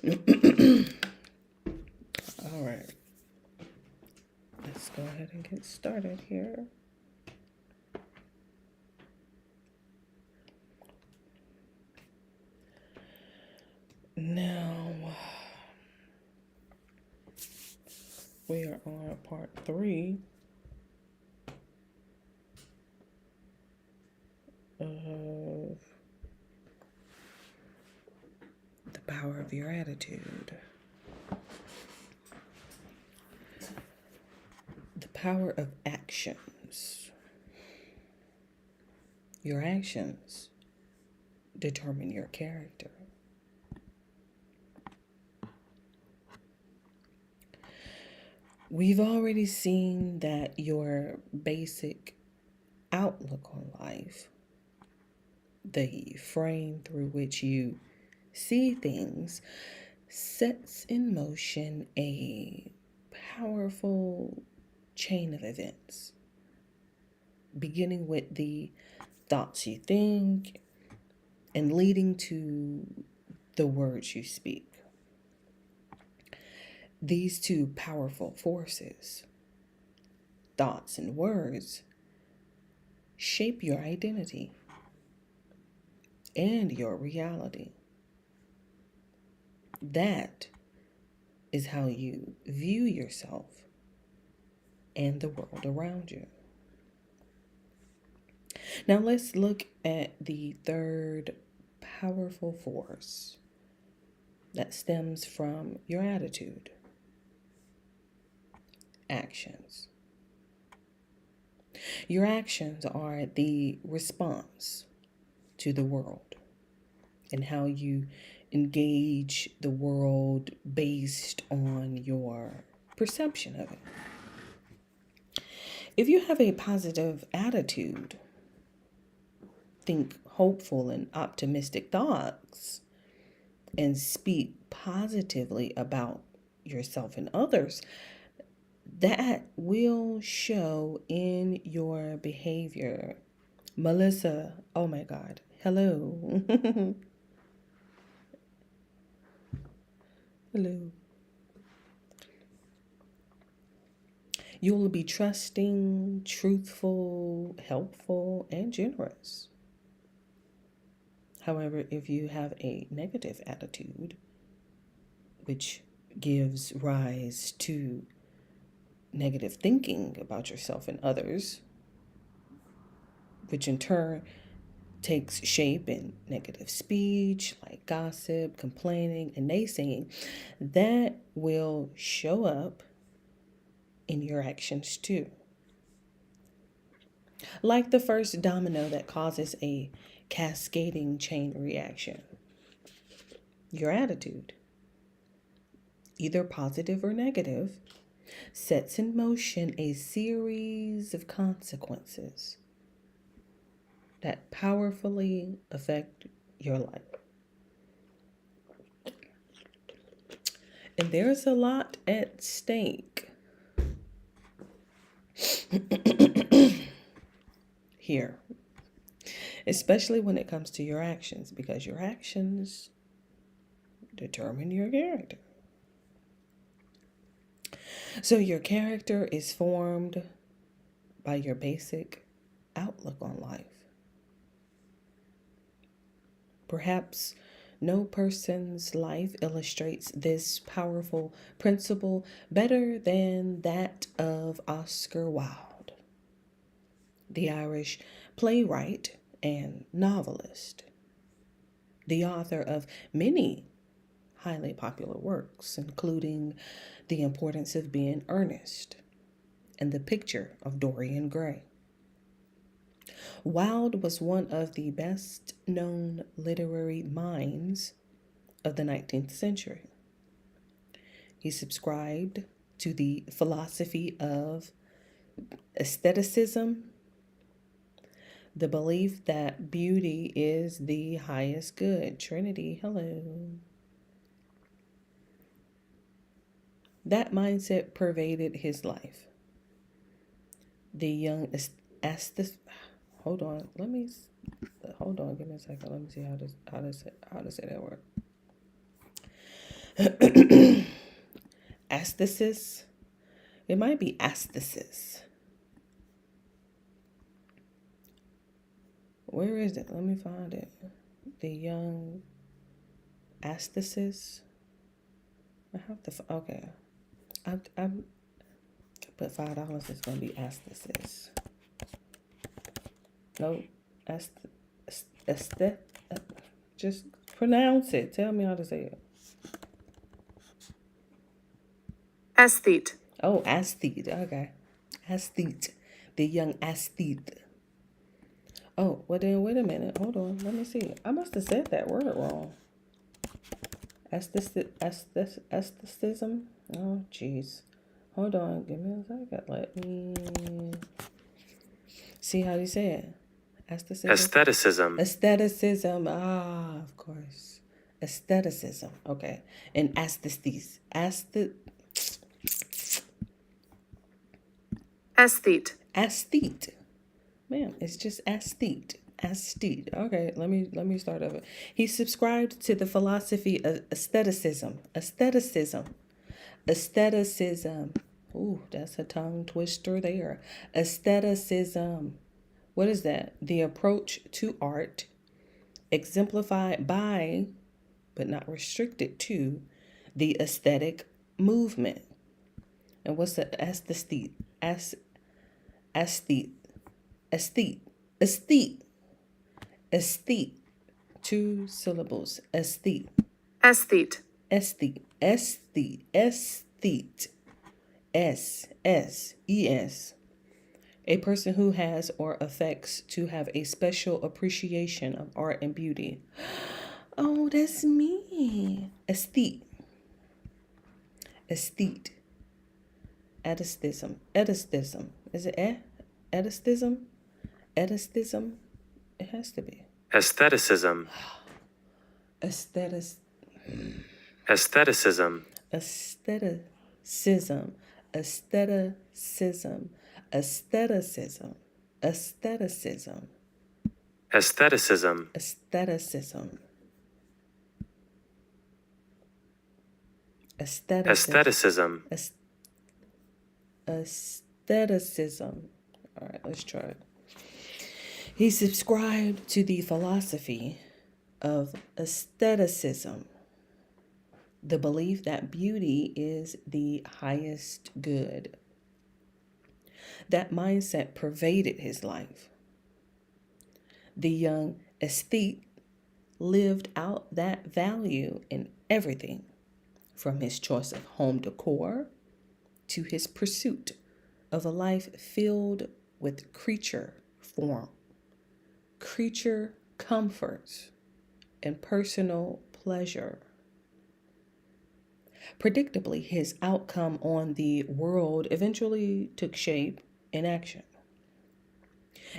All right, let's go ahead and get started here. Now, we are on part 3 of the power of your attitude. The power of actions. Your actions determine your character. We've already seen that your basic outlook on life, the frame through which you see things, sets in motion a powerful chain of events, beginning with the thoughts you think and leading to the words you speak. These two powerful forces, thoughts and words, shape your identity and your reality. That is how you view yourself and the world around you. Now let's look at the third powerful force that stems from your attitude. Actions. Your actions are the response to the world and how you engage the world based on your perception of it. If you have a positive attitude, think hopeful and optimistic thoughts, and speak positively about yourself and others, that will show in your behavior. Melissa, oh my God, hello. Hello. You will be trusting, truthful, helpful, and generous. However, if you have a negative attitude, which gives rise to negative thinking about yourself and others, which in turn takes shape in negative speech like gossip, complaining, and naysaying, that will show up in your actions too. Like the first domino that causes a cascading chain reaction, your attitude, either positive or negative, sets in motion a series of consequences that powerfully affect your life. And there's a lot at stake here, especially when it comes to your actions, because your actions determine your character. So your character is formed by your basic outlook on life. Perhaps no person's life illustrates this powerful principle better than that of Oscar Wilde, the Irish playwright and novelist, the author of many highly popular works, including The Importance of Being Earnest and The Picture of Dorian Gray. Wilde was one of the best known literary minds of the 19th century. He subscribed to the philosophy of aestheticism, the belief that beauty is the highest good. Trinity, hello. That mindset pervaded his life. The young aesthetic. Hold on, hold on. Give me a second. Let me see how to say that word. Aesthesis. It might be aesthesis. Where is it? Let me find it. The young aesthesis. I have to. Okay. I'm put $5. It's gonna be aesthesis. No, aesthet. Just pronounce it. Tell me how to say it. Aesthete. Oh, aesthete. Okay, aesthete. The young aesthete. Oh, well then, wait a minute. Hold on. Let me see. I must have said that word wrong. Aestheticism. Oh, jeez. Hold on. Give me a second. Let me see how you say it. Aestheticism. Aestheticism. Ah, of course. Aestheticism. Okay. And aesthetes. Aesthete. Aesthete. Man, it's just aesthete. Aesthete. Okay, let me start over. He subscribed to the philosophy of aestheticism. Aestheticism. Aestheticism. Ooh, that's a tongue twister there. Aestheticism. What is that? The approach to art exemplified by, but not restricted to, the aesthetic movement. And what's the aesthete? Aesthete. Aesthete. Aesthete. Aesthete. 2 syllables. Aesthete. Aesthete. Aesthete. Aesthete. Aesthete. S-S-E-S. A person who has or affects to have a special appreciation of art and beauty. Oh, that's me. Aesthete. Aesthete. Aestheticism. Aestheticism. Is it aestheticism? Aestheticism? It has to be. Aestheticism. Aesthetic. Aestheticism. Aestheticism. Aestheticism. Aestheticism. Aestheticism. Aestheticism. Aestheticism. Aestheticism. Aestheticism. All right, let's try it. He subscribed to the philosophy of aestheticism, the belief that beauty is the highest good. That mindset pervaded his life. The young aesthete lived out that value in everything, from his choice of home decor to his pursuit of a life filled with creature form, creature comforts, and personal pleasure. Predictably, his outcome on the world eventually took shape in action,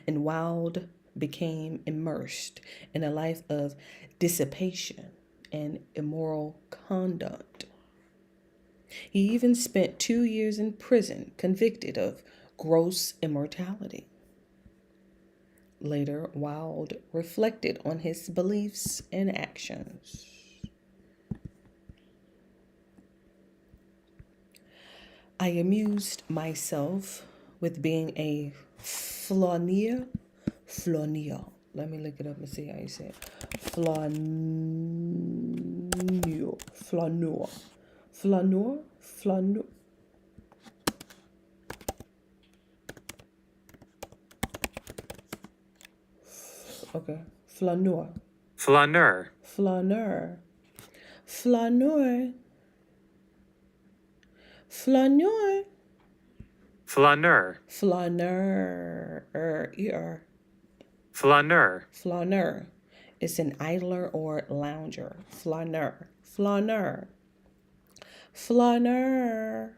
and Wilde became immersed in a life of dissipation and immoral conduct. He even spent 2 years in prison, convicted of gross immorality. Later, Wilde reflected on his beliefs and actions. I amused myself with being a flaneur. Let me look it up and see how you say it. Flaneur. Okay. Flaneur. Flaneur. Flaneur. Flaneur. Flaneur. Flaneur. Flaneur. Flaneur. Flaneur. It's an idler or lounger. Flaneur. Flaneur. Flaneur.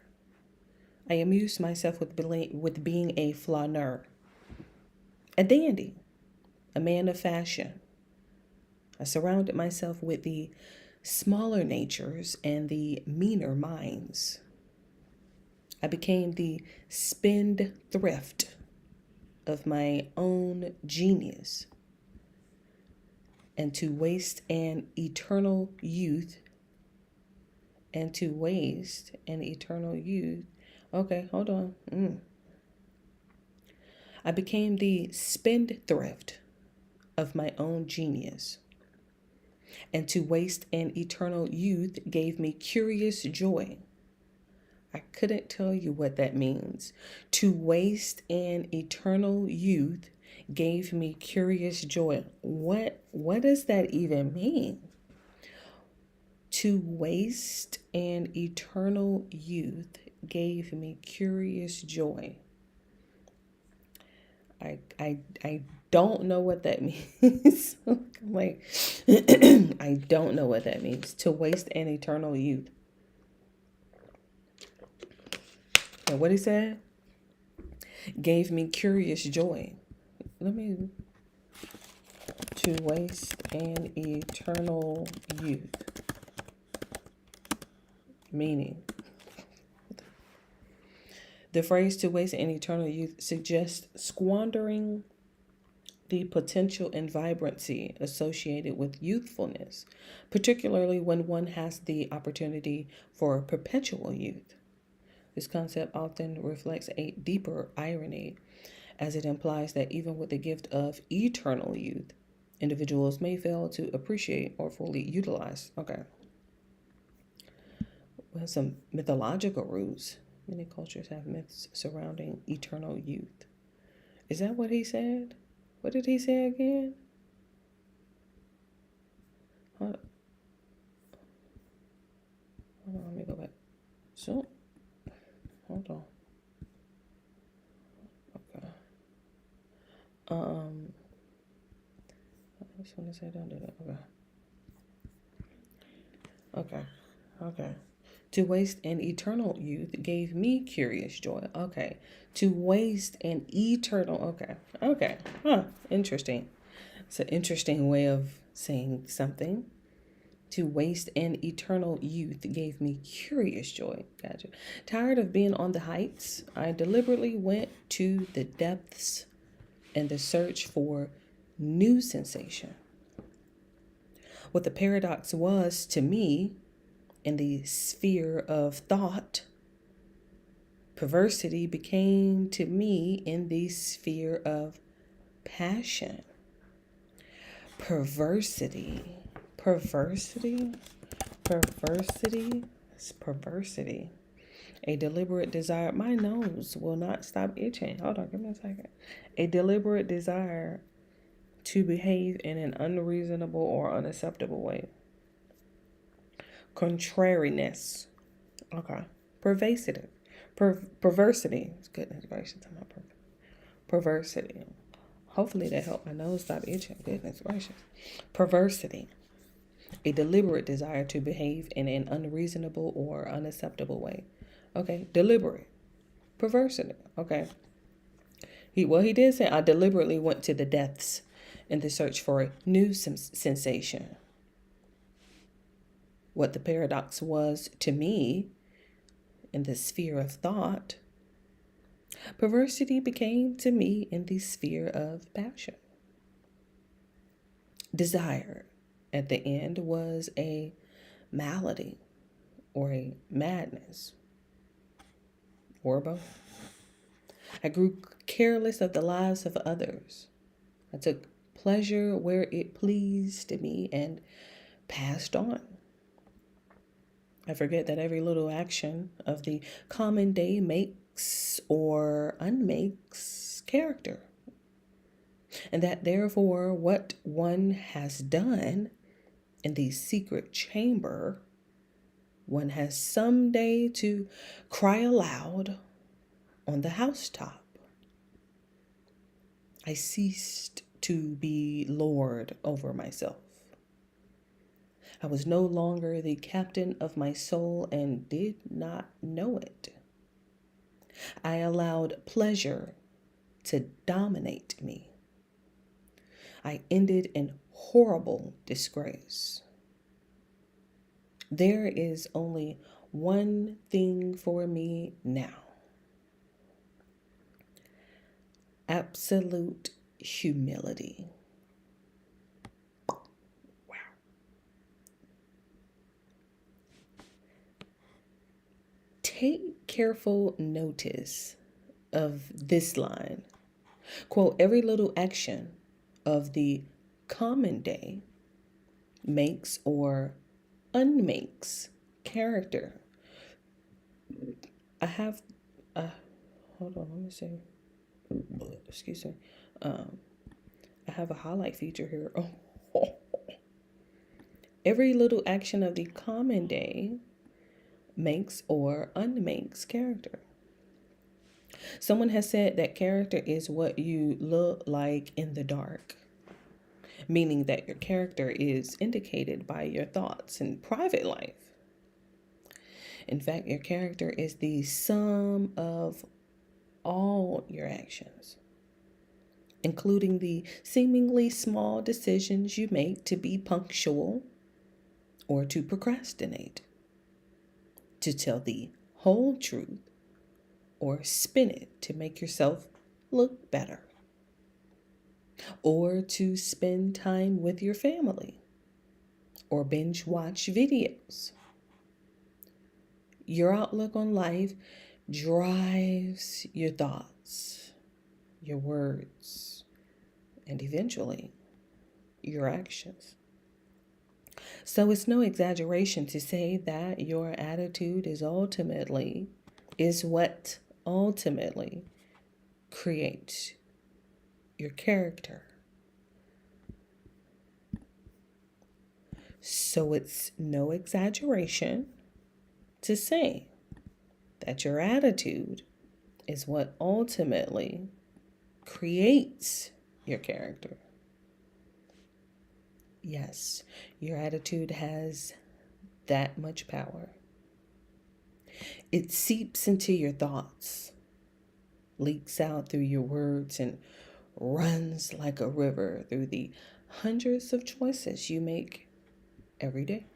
I amused myself with being a flaneur. A dandy. A man of fashion. I surrounded myself with the smaller natures and the meaner minds. I became the spendthrift of my own genius. And to waste an eternal youth and to waste an eternal youth. Okay, hold on. I became the spendthrift of my own genius, and to waste an eternal youth gave me curious joy. I couldn't tell you what that means. To waste an eternal youth gave me curious joy. What does that even mean? To waste an eternal youth gave me curious joy. I don't know what that means. I'm like, I don't know what that means. To waste an eternal youth. And what he said gave me curious joy. Let me. To waste an eternal youth. Meaning. The phrase to waste an eternal youth suggests squandering the potential and vibrancy associated with youthfulness, particularly when one has the opportunity for perpetual youth. This concept often reflects a deeper irony, as it implies that even with the gift of eternal youth, individuals may fail to appreciate or fully utilize. Okay. We have some mythological roots. Many cultures have myths surrounding eternal youth. Is that what he said? What did he say again? Hold on, let me go back. So, hold on. Okay. I just want to say don't do that. Okay. To waste an eternal youth gave me curious joy. Okay. To waste an eternal. Okay. Interesting. It's an interesting way of saying something. To waste an eternal youth gave me curious joy. Gotcha. Tired of being on the heights, I deliberately went to the depths in the search for new sensation. What the paradox was to me in the sphere of thought, perversity became to me in the sphere of passion. Perversity. It's perversity. A deliberate desire. My nose will not stop itching. Hold on, give me a second. A deliberate desire to behave in an unreasonable or unacceptable way. Contrariness. Okay. Perversity. Goodness gracious. I'm not perfect. Perversity. Hopefully that helped my nose stop itching. Goodness gracious. Perversity. A deliberate desire to behave in an unreasonable or unacceptable way. Okay. Deliberate. Perversity. Okay. He did say, I deliberately went to the depths in the search for a new sensation. What the paradox was to me in the sphere of thought, perversity became to me in the sphere of passion. Desire at the end was a malady or a madness or both. I grew careless of the lives of others. I took pleasure where it pleased me and passed on. I forget that every little action of the common day makes or unmakes character. And that therefore what one has done in the secret chamber, one has someday to cry aloud on the housetop. I ceased to be lord over myself. I was no longer the captain of my soul and did not know it. I allowed pleasure to dominate me. I ended in horrible disgrace. There is only one thing for me now. Absolute humility. Take careful notice of this line. Quote, every little action of the common day makes or unmakes character. I have, hold on, let me see. Excuse me. I have a highlight feature here. Oh. Every little action of the common day makes or unmakes character. Someone has said that character is what you look like in the dark, meaning that your character is indicated by your thoughts in private life. In fact, your character is the sum of all your actions, including the seemingly small decisions you make to be punctual or to procrastinate, to tell the whole truth or spin it to make yourself look better, or to spend time with your family or binge watch videos. Your outlook on life drives your thoughts, your words, and eventually your actions. So it's no exaggeration to say that your attitude is what ultimately creates your character. So it's no exaggeration to say that your attitude is what ultimately creates your character. Yes, your attitude has that much power. It seeps into your thoughts, leaks out through your words, and runs like a river through the hundreds of choices you make every day.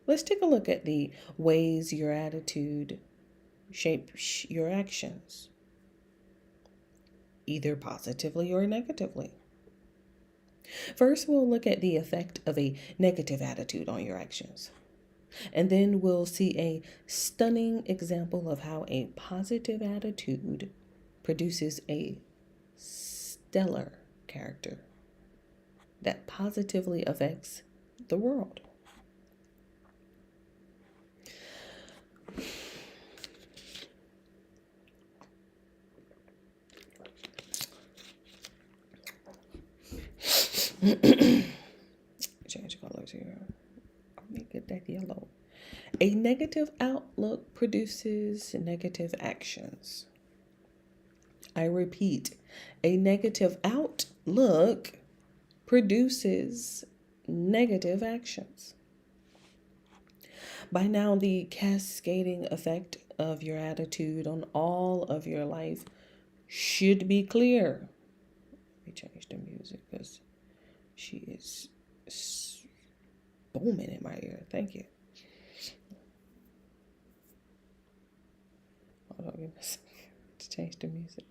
Let's take a look at the ways your attitude shapes your actions, either positively or negatively. First, we'll look at the effect of a negative attitude on your actions. And then we'll see a stunning example of how a positive attitude produces a stellar character that positively affects the world. Change colors here. Let me get that yellow. A negative outlook produces negative actions. I repeat, a negative outlook produces negative actions. By now, the cascading effect of your attitude on all of your life should be clear. Let me change the music because she is booming in my ear. Thank you. Hold on, give me a second to change the music.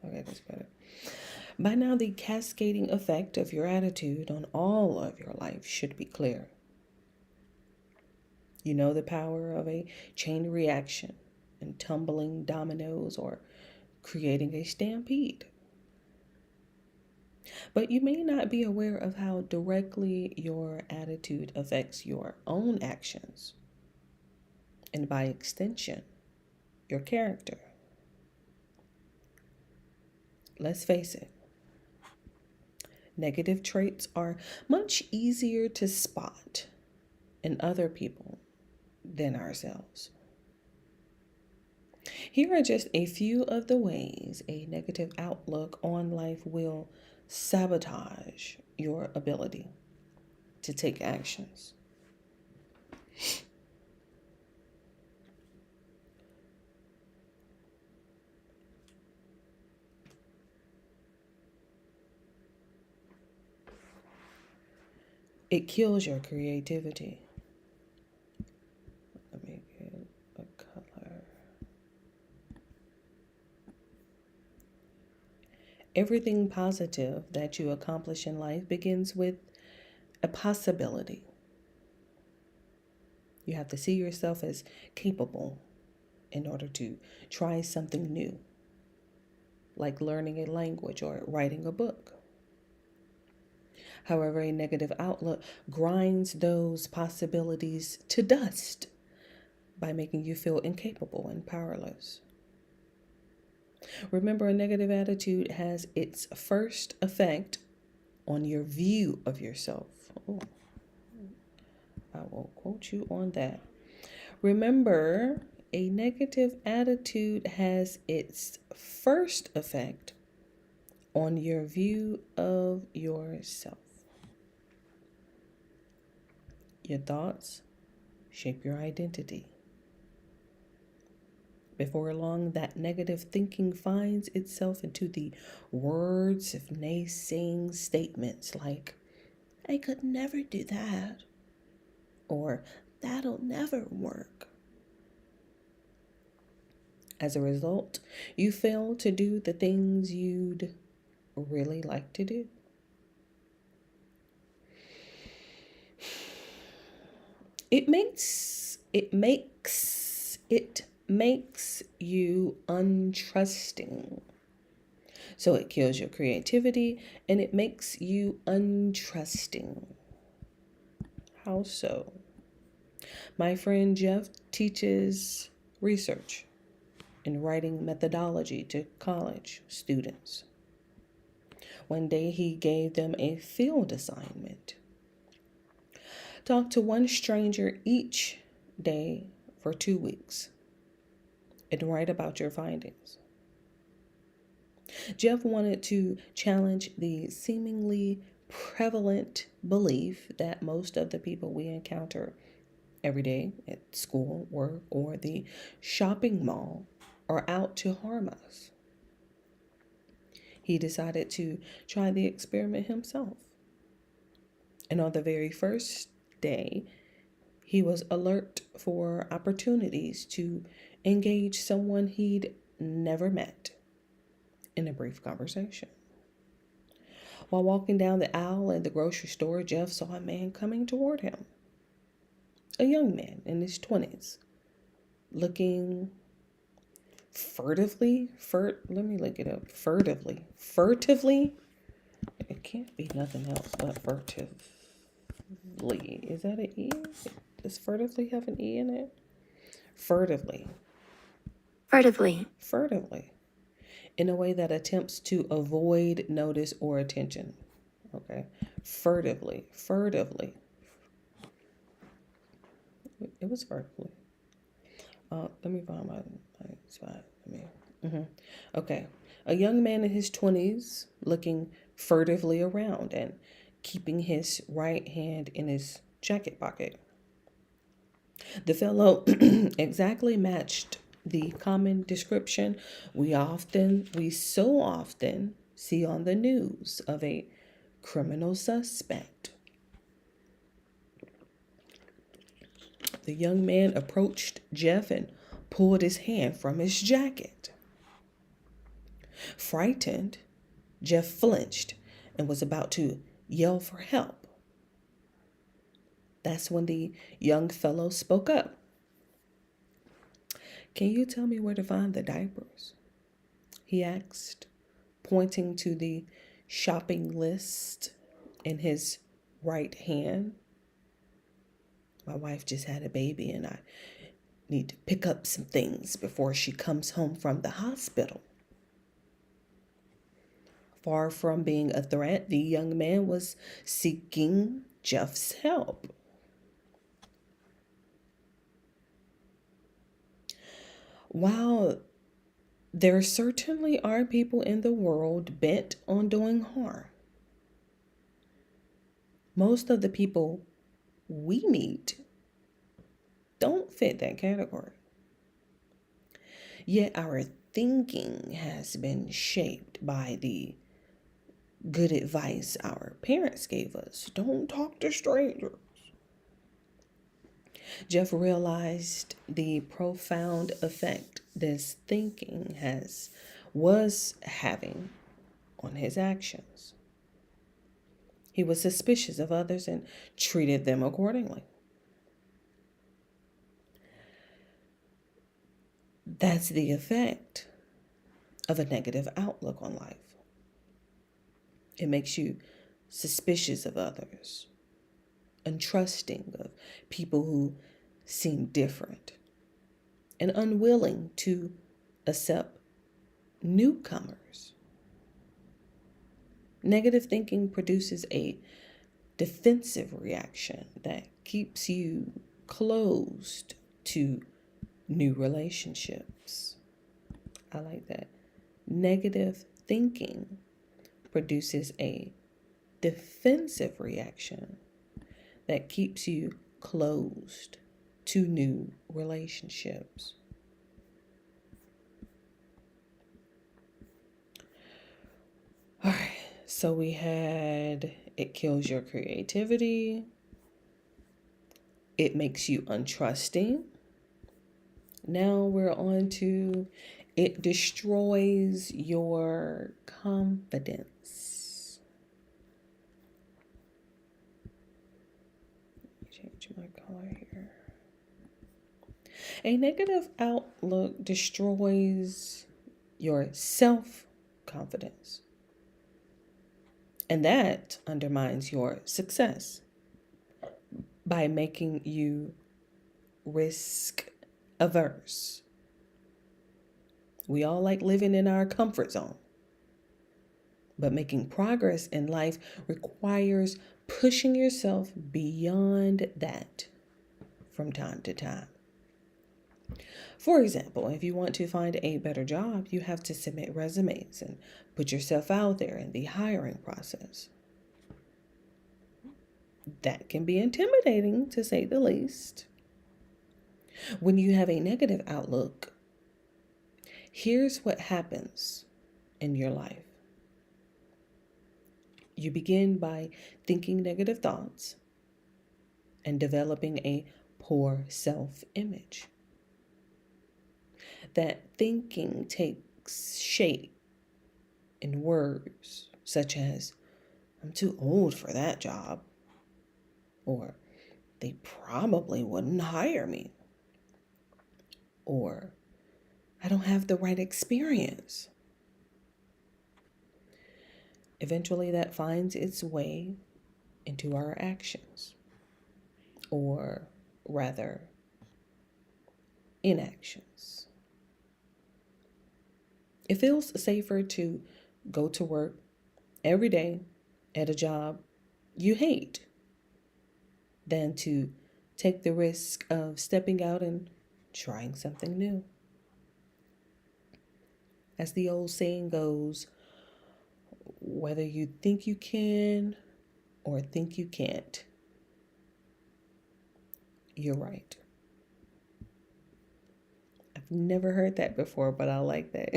Okay, that's better. By now, the cascading effect of your attitude on all of your life should be clear. You know the power of a chain reaction and tumbling dominoes or creating a stampede. But you may not be aware of how directly your attitude affects your own actions, and by extension, your character. Let's face it, negative traits are much easier to spot in other people than ourselves. Here are just a few of the ways a negative outlook on life will sabotage your ability to take actions. It kills your creativity. Let me get a color. Everything positive that you accomplish in life begins with a possibility. You have to see yourself as capable in order to try something new, like learning a language or writing a book. However, a negative outlook grinds those possibilities to dust by making you feel incapable and powerless. Remember, a negative attitude has its first effect on your view of yourself. Oh, I will quote you on that. Remember, a negative attitude has its first effect on your view of yourself. Your thoughts shape your identity. Before long, that negative thinking finds itself into the words of naysaying statements like, I could never do that, or that'll never work. As a result, you fail to do the things you'd really like to do. It makes you untrusting. So it kills your creativity and it makes you untrusting. How so? My friend Jeff teaches research and writing methodology to college students. One day he gave them a field assignment. Talk to one stranger each day for 2 weeks and write about your findings. Jeff wanted to challenge the seemingly prevalent belief that most of the people we encounter every day at school, work, or the shopping mall are out to harm us. He decided to try the experiment himself. And on the very first day, he was alert for opportunities to engage someone he'd never met in a brief conversation. While walking down the aisle at the grocery store, Jeff saw a man coming toward him. A young man in his 20s, looking furtively. Let me look it up. Furtively? It can't be nothing else but furtively. Is that an E? Does furtively have an E in it? Furtively. In a way that attempts to avoid notice or attention. Okay. Furtively. It was furtively. Let me find my spot. Okay. A young man in his 20s looking furtively around and keeping his right hand in his jacket pocket. The fellow exactly matched the common description we so often see on the news of a criminal suspect. The young man approached Jeff and pulled his hand from his jacket. Frightened, Jeff flinched and was about to yell for help. That's when the young fellow spoke up. Can you tell me where to find the diapers? He asked, pointing to the shopping list in his right hand. My wife just had a baby and I need to pick up some things before she comes home from the hospital. Far from being a threat, the young man was seeking Jeff's help. While there certainly are people in the world bent on doing harm, most of the people we meet don't fit that category. Yet our thinking has been shaped by the good advice our parents gave us. Don't talk to strangers. Jeff realized the profound effect this thinking was having on his actions. He was suspicious of others and treated them accordingly. That's the effect of a negative outlook on life. It makes you suspicious of others, untrusting of people who seem different, and unwilling to accept newcomers. Negative thinking produces a defensive reaction that keeps you closed to new relationships. I like that. Negative thinking produces a defensive reaction that keeps you closed to new relationships. All right, so we had it kills your creativity, it makes you untrusting. Now we're on to it destroys your confidence. Change my color here. A negative outlook destroys your self-confidence. And that undermines your success by making you risk averse. We all like living in our comfort zone, but making progress in life requires pushing yourself beyond that from time to time. For example, if you want to find a better job, you have to submit resumes and put yourself out there in the hiring process. That can be intimidating, to say the least. When you have a negative outlook, here's what happens in your life. You begin by thinking negative thoughts and developing a poor self-image. That thinking takes shape in words such as, I'm too old for that job, or they probably wouldn't hire me, or I don't have the right experience. Eventually that finds its way into our actions, or rather, inactions. It feels safer to go to work every day at a job you hate than to take the risk of stepping out and trying something new. As the old saying goes, whether you think you can or think you can't, you're right. I've never heard that before, but I like that.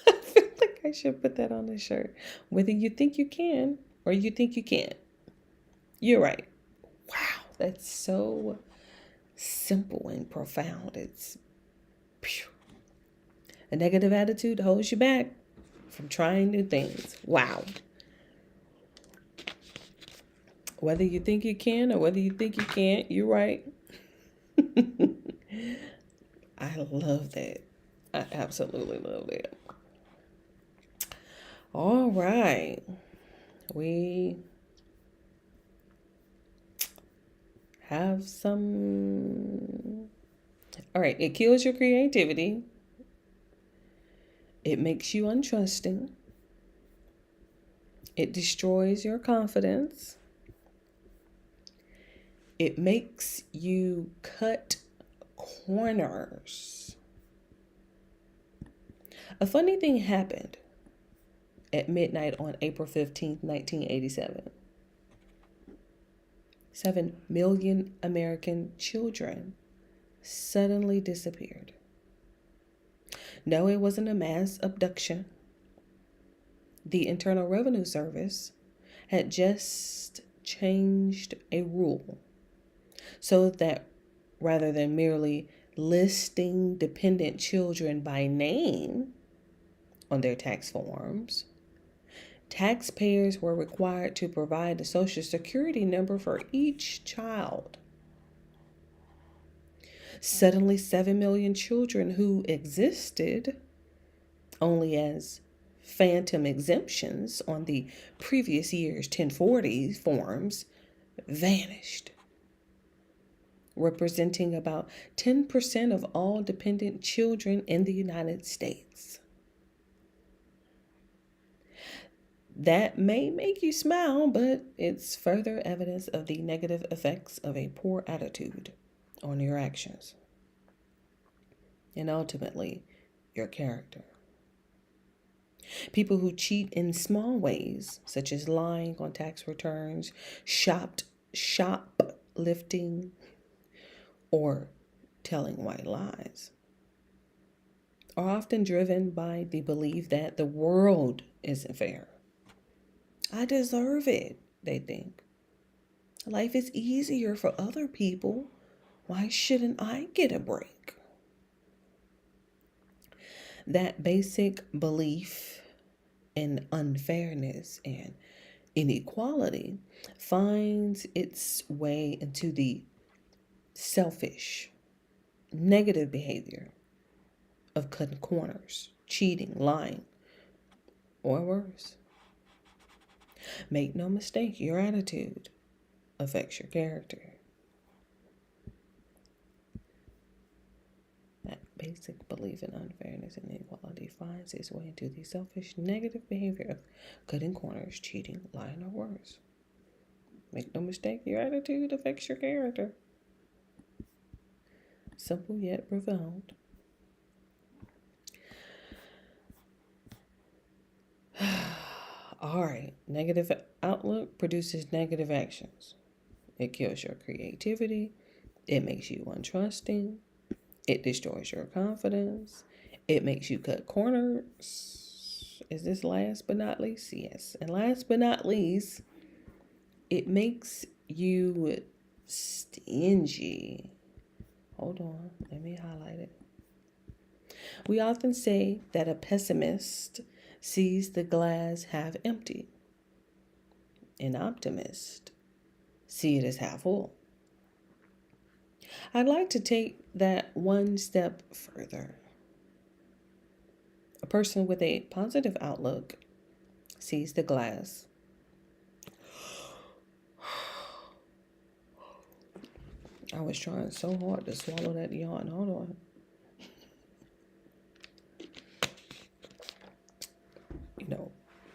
I feel like I should put that on a shirt. Whether you think you can or you think you can't, you're right. Wow, that's so simple and profound. It's phew. A negative attitude holds you back from trying new things. Wow. Whether you think you can or whether you think you can't, you're right. I love that. I absolutely love that. All right. We have some. All right. It kills your creativity. It makes you untrusting. It destroys your confidence. It makes you cut corners. A funny thing happened at midnight on April 15th, 1987. 7 million American children suddenly disappeared. No, it wasn't a mass abduction. The Internal Revenue Service had just changed a rule so that rather than merely listing dependent children by name on their tax forms, taxpayers were required to provide a Social Security number for each child. Suddenly, 7 million children who existed only as phantom exemptions on the previous year's 1040 forms vanished, representing about 10% of all dependent children in the United States. That may make you smile, but it's further evidence of the negative effects of a poor attitude on your actions and ultimately your character. People who cheat in small ways, such as lying on tax returns, shoplifting, or telling white lies, are often driven by the belief that the world isn't fair. I deserve it, they think. Life is easier for other people. Why shouldn't I get a break? That basic belief in unfairness and inequality finds its way into the selfish, negative behavior of cutting corners, cheating, lying, or worse. Make no mistake, your attitude affects your character. That basic belief in unfairness and inequality finds its way into the selfish, negative behavior of cutting corners, cheating, lying, or worse. Make no mistake, your attitude affects your character. Simple yet profound. All right, negative outlook produces negative actions. It kills your creativity. It makes you untrusting. It destroys your confidence. It makes you cut corners. Is this last but not least? Yes. And last but not least, it makes you stingy. Hold on, let me highlight it. We often say that a pessimist sees the glass half empty. An optimist sees it as half full. I'd like to take that one step further. A person with a positive outlook sees the glass I was trying so hard to swallow that yawn. Hold on.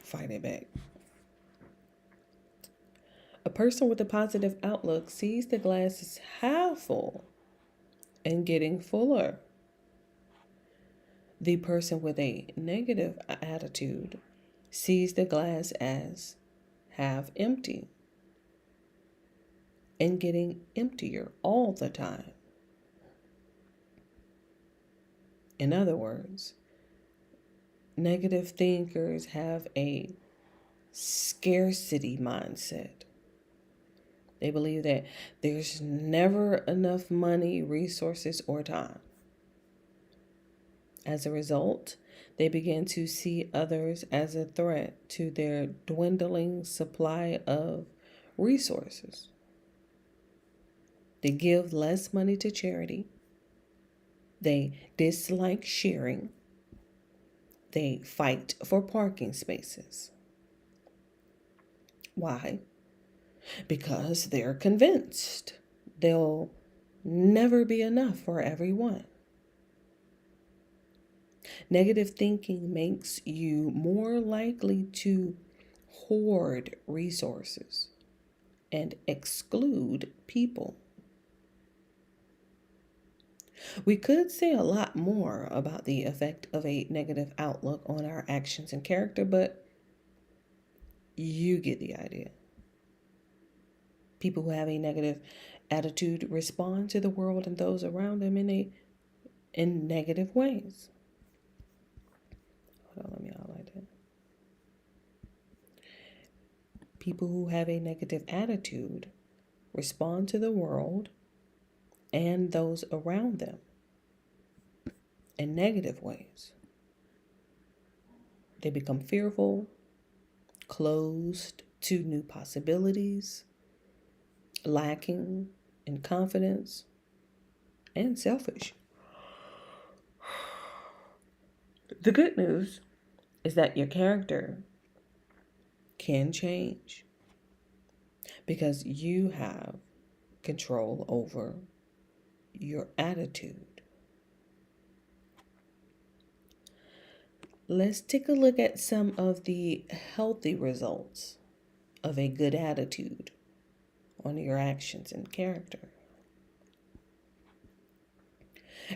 Fight it back. A person with a positive outlook sees the glass as half full and getting fuller. The person with a negative attitude sees the glass as half empty and getting emptier all the time. In other words, negative thinkers have a scarcity mindset. They believe that there's never enough money, resources, or time. As a result, they begin to see others as a threat to their dwindling supply of resources. They give less money to charity. They dislike sharing. They fight for parking spaces. Why? Because they're convinced there'll never be enough for everyone. Negative thinking makes you more likely to hoard resources and exclude people. We could say a lot more about the effect of a negative outlook on our actions and character, but you get the idea. People who have a negative attitude respond to the world and those around them in negative ways. Hold on, let me highlight that. People who have a negative attitude respond to the world and those around them in negative ways. They become fearful, closed to new possibilities, lacking in confidence and selfish. The good news is that your character can change because you have control over your attitude. Let's take a look at some of the healthy results of a good attitude on your actions and character.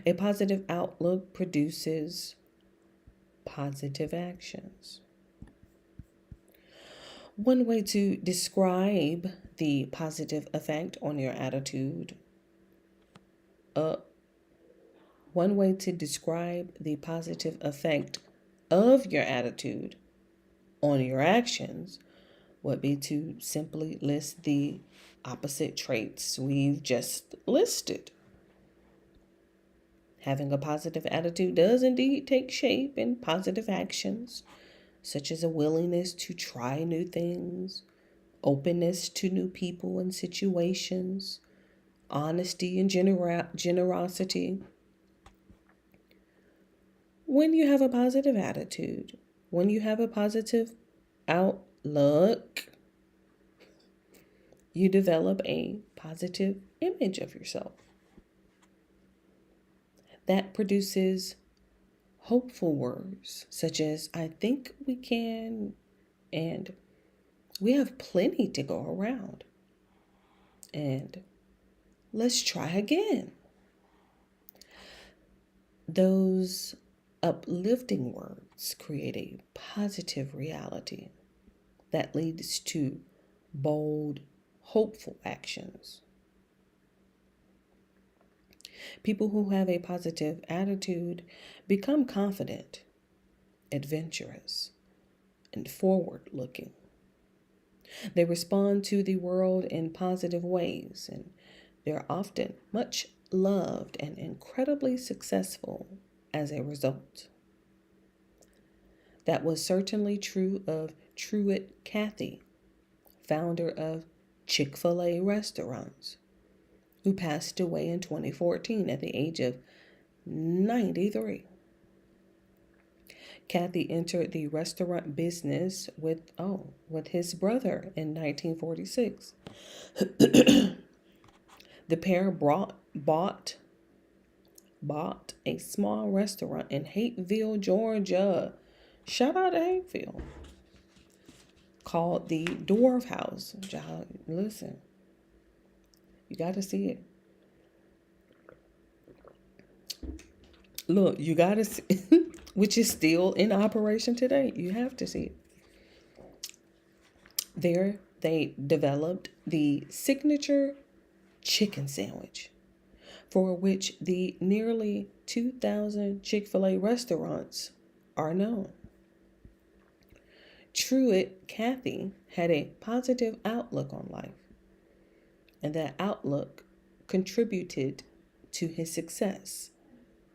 A positive outlook produces positive actions. One way to describe the positive effect on your attitude, one way to describe the positive effect of your attitude on your actions would be to simply list the opposite traits we've just listed. Having a positive attitude does indeed take shape in positive actions, such as a willingness to try new things, openness to new people and situations, honesty and generosity. When you have a positive attitude, when you have a positive outlook, you develop a positive image of yourself. That produces hopeful words such as, I think we can, and we have plenty to go around, and let's try again. Those uplifting words create a positive reality that leads to bold, hopeful actions. People who have a positive attitude become confident, adventurous, and forward-looking. They respond to the world in positive ways, and they're often much loved and incredibly successful as a result. That was certainly true of Truett Cathy, founder of Chick-fil-A restaurants, who passed away in 2014 at the age of 93. Cathy entered the restaurant business with his brother in 1946. The pair bought a small restaurant in Hapeville, Georgia. Shout out to Hapeville. Called the Dwarf House. Y'all, listen. You got to see it. Look, you got to see which is still in operation today. You have to see it. There, they developed the signature chicken sandwich, for which the nearly 2,000 Chick-fil-A restaurants are known. Truett Cathy had a positive outlook on life, and that outlook contributed to his success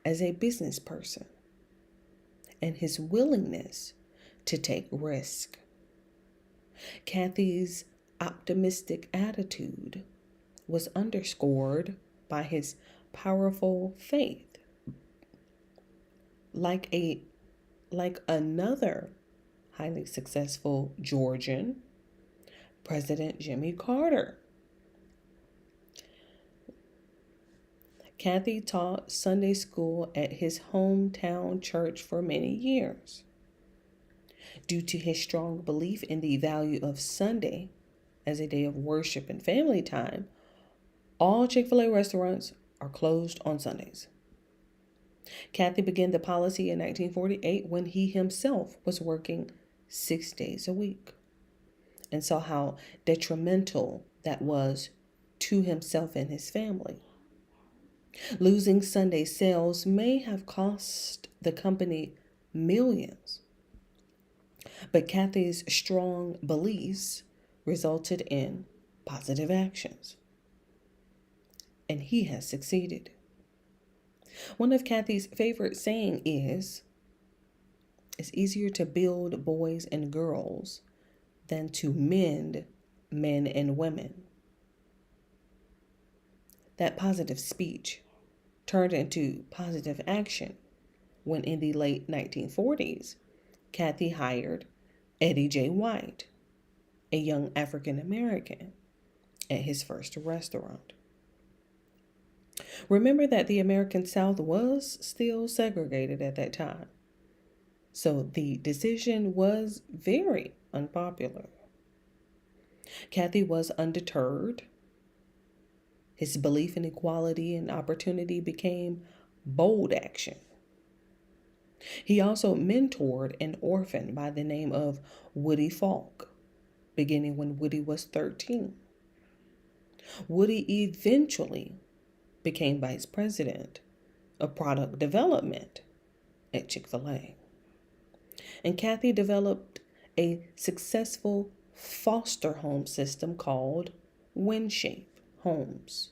as a business person and his willingness to take risk. Cathy's optimistic attitude was underscored by his powerful faith. Like another highly successful Georgian, President Jimmy Carter. Cathy taught Sunday school at his hometown church for many years. Due to his strong belief in the value of Sunday as a day of worship and family time, all Chick-fil-A restaurants are closed on Sundays. Cathy began the policy in 1948 when he himself was working 6 days a week and saw how detrimental that was to himself and his family. Losing Sunday sales may have cost the company millions, but Cathy's strong beliefs resulted in positive actions, and he has succeeded. One of Cathy's favorite saying is, it's easier to build boys and girls than to mend men and women. That positive speech turned into positive action when in the late 1940s, Kathy hired Eddie J. White, a young African American, at his first restaurant. Remember that the American South was still segregated at that time, so the decision was very unpopular. Kathy was undeterred. His belief in equality and opportunity became bold action. He also mentored an orphan by the name of Woody Falk, beginning when Woody was 13. Woody eventually became vice president of product development at Chick-fil-A. And Kathy developed a successful foster home system called WinShape Homes.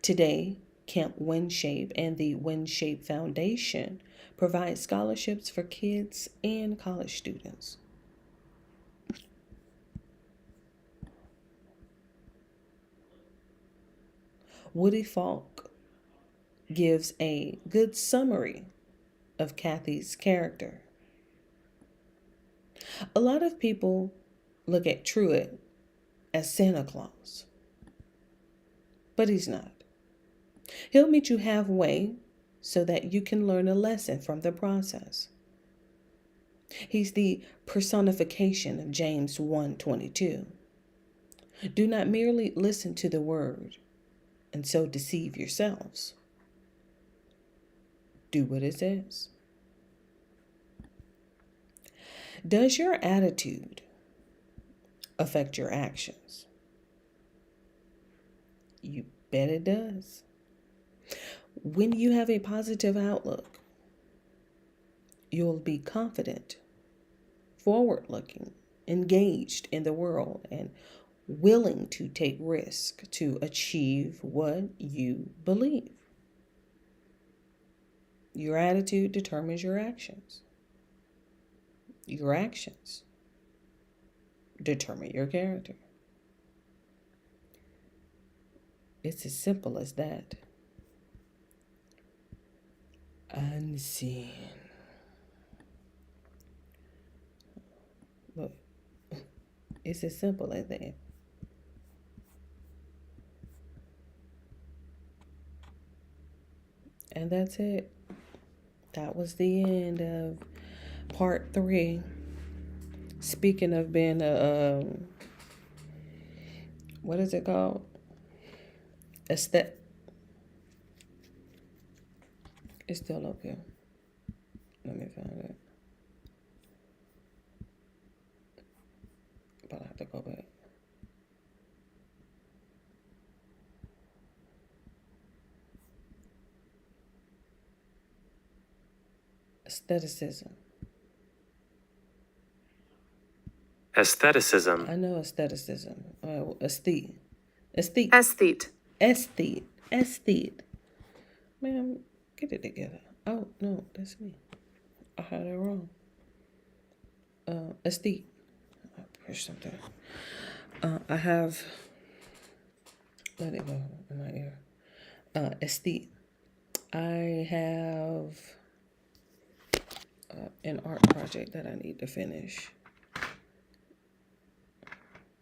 Today, Camp WinShape and the WinShape Foundation provide scholarships for kids and college students. Woody Falk gives a good summary of Kathy's character. A lot of people look at Truett as Santa Claus, but he's not. He'll meet you halfway so that you can learn a lesson from the process. He's the personification of James 1:22. Do not merely listen to the word and so deceive yourselves. Do what it says. Does your attitude affect your actions? You bet it does. When you have a positive outlook, you'll be confident, forward-looking, engaged in the world, and willing to take risk to achieve what you believe. Your attitude determines your actions. Your actions determine your character. It's as simple as that. Unseen. Look, it's as simple as that. And that's it. That was the end of part 3. Speaking of being what is it called? It's still up here. Let me find it. But I have to go back. Aestheticism. Aestheticism. I know aestheticism. Aesthete. Man, get it together. Oh, no, that's me. I had it wrong. Aesthete. I pushed something. I have, let it go in my ear. Aesthete. I have an art project that I need to finish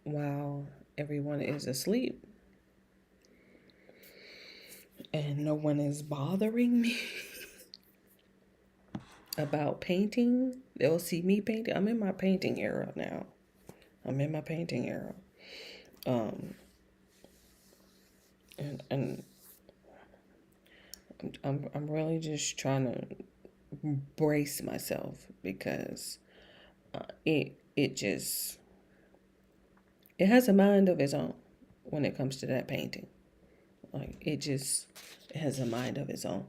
while everyone is asleep and no one is bothering me about painting. They'll see me painting. I'm in my painting era now. And I'm really just trying to brace myself because it has a mind of its own when it comes to that painting. Like it has a mind of its own.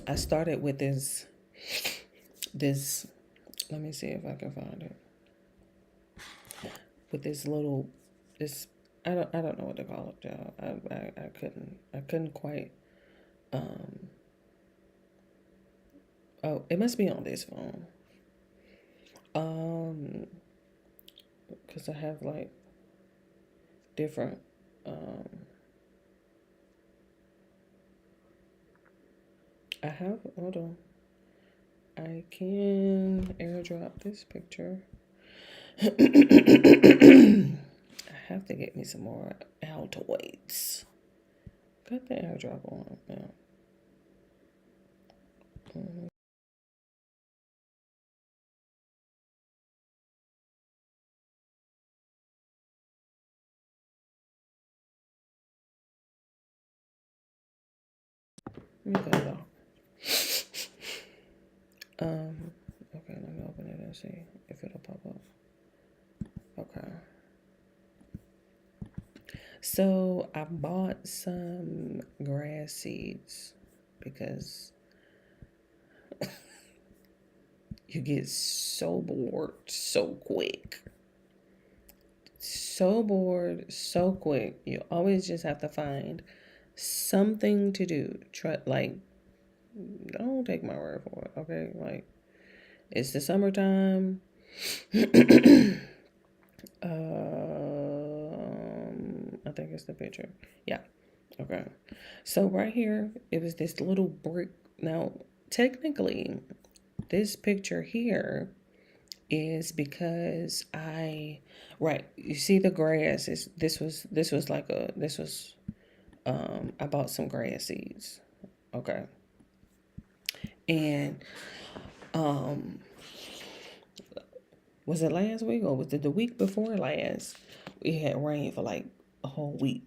I started with this let me see if I can find it. With this I don't know what to call it, y'all. I couldn't quite oh, it must be on this phone. Because I have like different I have, hold on. I can airdrop this picture. I have to get me some more Altoids. Got the airdrop on. Yeah. Let me cut it off. Okay, let me open it and see if it'll pop up. Okay. So I bought some grass seeds because you get so bored so quick. So bored so quick. You always just have to find something to do. Try, like, don't take my word for it, okay? Like, it's the summertime. I think it's the picture. Yeah. Okay. So right here, it was this little brick. Now, technically, this picture here is because right, you see the grass is I bought some grass seeds. Okay. And was it last week or was it the week before last? We had rain for like a whole week,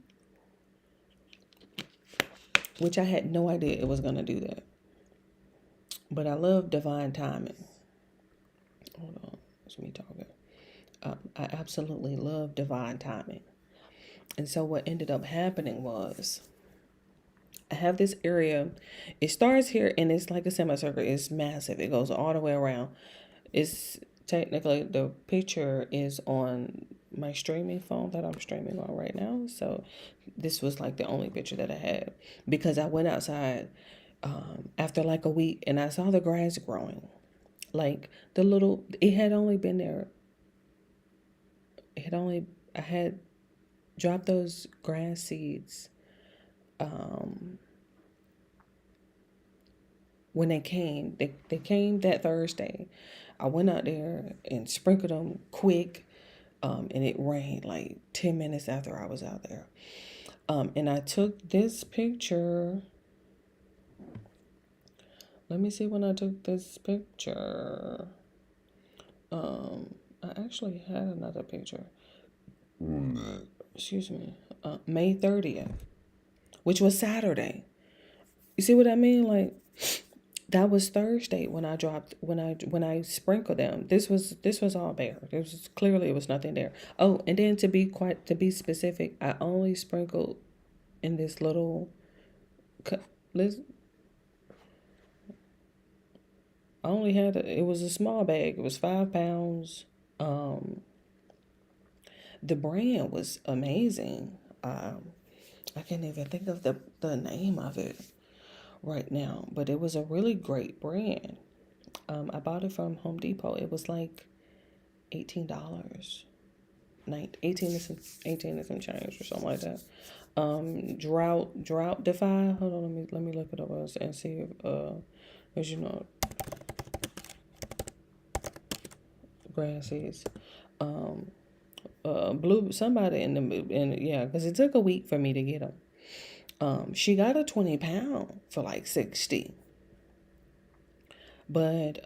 which I had no idea it was going to do that. But I love divine timing. Hold on, it's me talking. I absolutely love divine timing. And so what ended up happening was I have this area. It starts here and it's like a semicircle. It's massive. It goes all the way around. It's technically the picture is on my streaming phone that I'm streaming on right now. So this was like the only picture that I had because I went outside after like a week and I saw the grass growing. Like it had only been there. I had dropped those grass seeds when they came. They came that Thursday. I went out there and sprinkled them quick, and it rained like 10 minutes after I was out there. And I took this picture. Let me see when I took this picture. I actually had another picture. Excuse me. May 30th, which was Saturday. You see what I mean? Like that was Thursday when I sprinkled them. This was all bare. It was nothing there. Oh, and then to be specific, I only sprinkled in this little. I only had it was a small bag. It was 5 pounds. The brand was amazing. I can't even think of the name of it right now, but it was a really great brand. I bought it from Home Depot. It was like $18, 18 and some change or something like that. Drought Defy. Hold on, let me look it up and see if as you know, grass seeds. Blue somebody yeah, because it took a week for me to get them. She got a 20 pound for like 60, but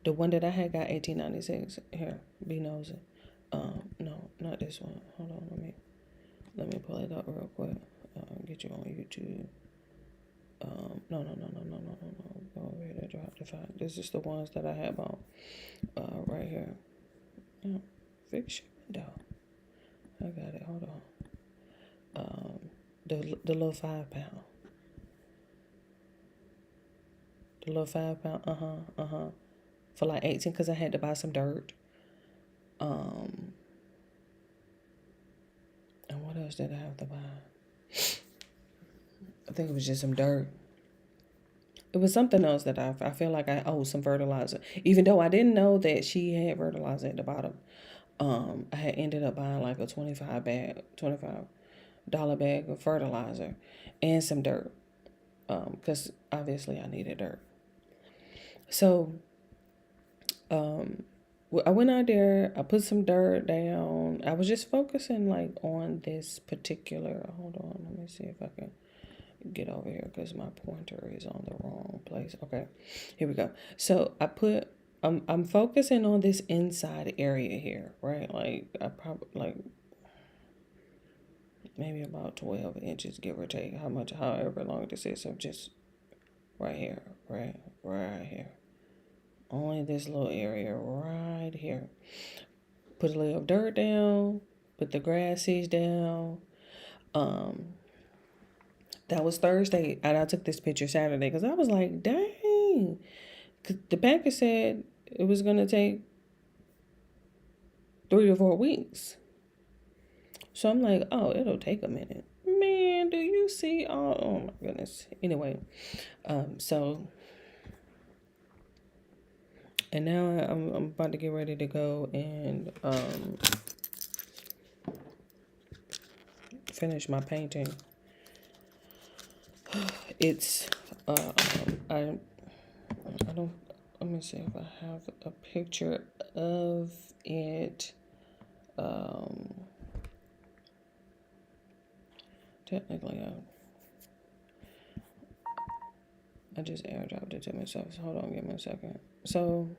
the one that I had got 18.96. Here, be nosy. No, not this one. Hold on, let me pull it up real quick. Get you on YouTube. No. Go over here to drop the five. This is the ones that I have on right here. No, fix your window. I got it. Hold on. The little 5 pound. The little 5 pound. For like 18, because I had to buy some dirt. And what else did I have to buy? I think it was just some dirt. It was something else that I feel like I owe some fertilizer, even though I didn't know that she had fertilizer at the bottom. I had ended up buying like a $25 bag of fertilizer and some dirt. Because obviously I needed dirt. So I went out there, I put some dirt down. I was just focusing like on this particular, hold on, let me see if I can get over here because my pointer is on the wrong place. Okay, here we go. So I'm focusing on this inside area here, right? Like I probably like maybe about 12 inches, give or take, however long this is. So just right here, right here. Only this little area right here. Put a little dirt down, put the grass seeds down. That was Thursday, and I took this picture Saturday because I was like, dang. 'Cause the banker said it was going to take 3 to 4 weeks. So I'm like, oh, it'll take a minute. Man, do you see? Oh my goodness. Anyway, so, and now I'm about to get ready to go and finish my painting. It's I don't, let me see if I have a picture of it. Technically, I just airdropped it to myself. So hold on, give me a second. So,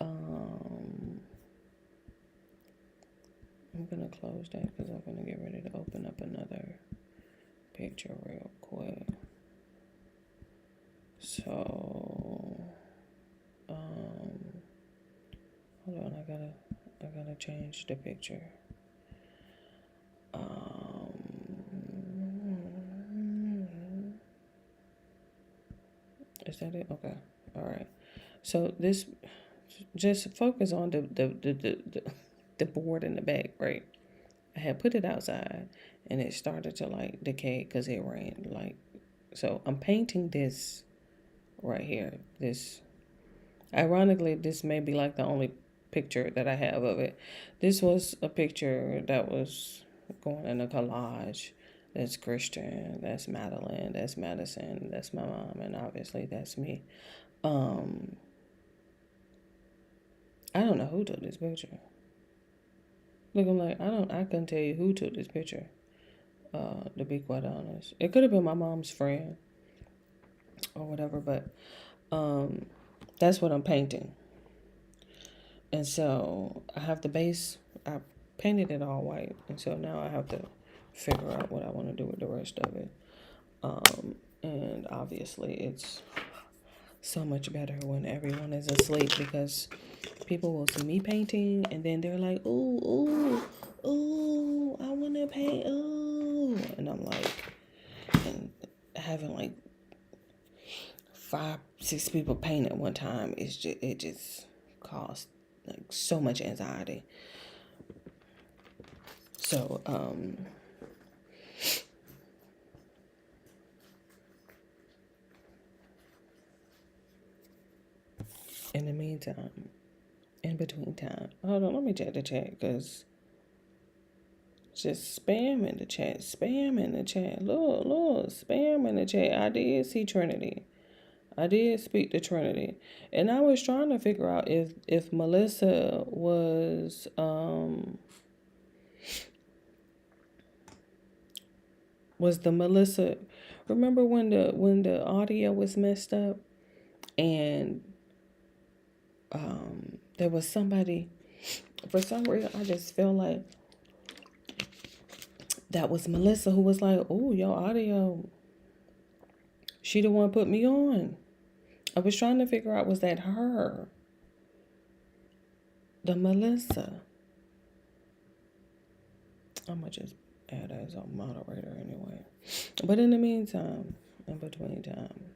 I'm gonna close that because I'm gonna get ready to open up another picture real quick. So, hold on, I gotta change the picture. Is that it? Okay. All right. So this, just focus on the board in the back, right? I had put it outside, and it started to like decay because it rained. Like, so I'm painting this right here. This, ironically, this may be like the only picture that I have of it. This was a picture that was going in a collage. That's Christian, that's Madeline, that's Madison, that's my mom, and obviously that's me. I don't know who took this picture. Look, I'm like, I couldn't tell you who took this picture, to be quite honest. It could have been my mom's friend or whatever, but that's what I'm painting. And so I have the base, I painted it all white, and so now I have to figure out what I want to do with the rest of it. And obviously it's so much better when everyone is asleep because people will see me painting and then they're like, ooh, I want to paint, ooh. And I'm like, and having like 5, 6 people paint at one time, it just caused like so much anxiety. So, in the meantime, in between time, hold on, let me check the chat because just spam in the chat, Look, spam in the chat. I did see Trinity. I did speak to Trinity. And I was trying to figure out if Melissa was the Melissa, remember when the audio was messed up and there was somebody, for some reason I just feel like that was Melissa who was like, oh, your audio, she the one put me on. I was trying to figure out, was that her? The Melissa. I'm going to just add her as a moderator anyway. But in the meantime, in between time,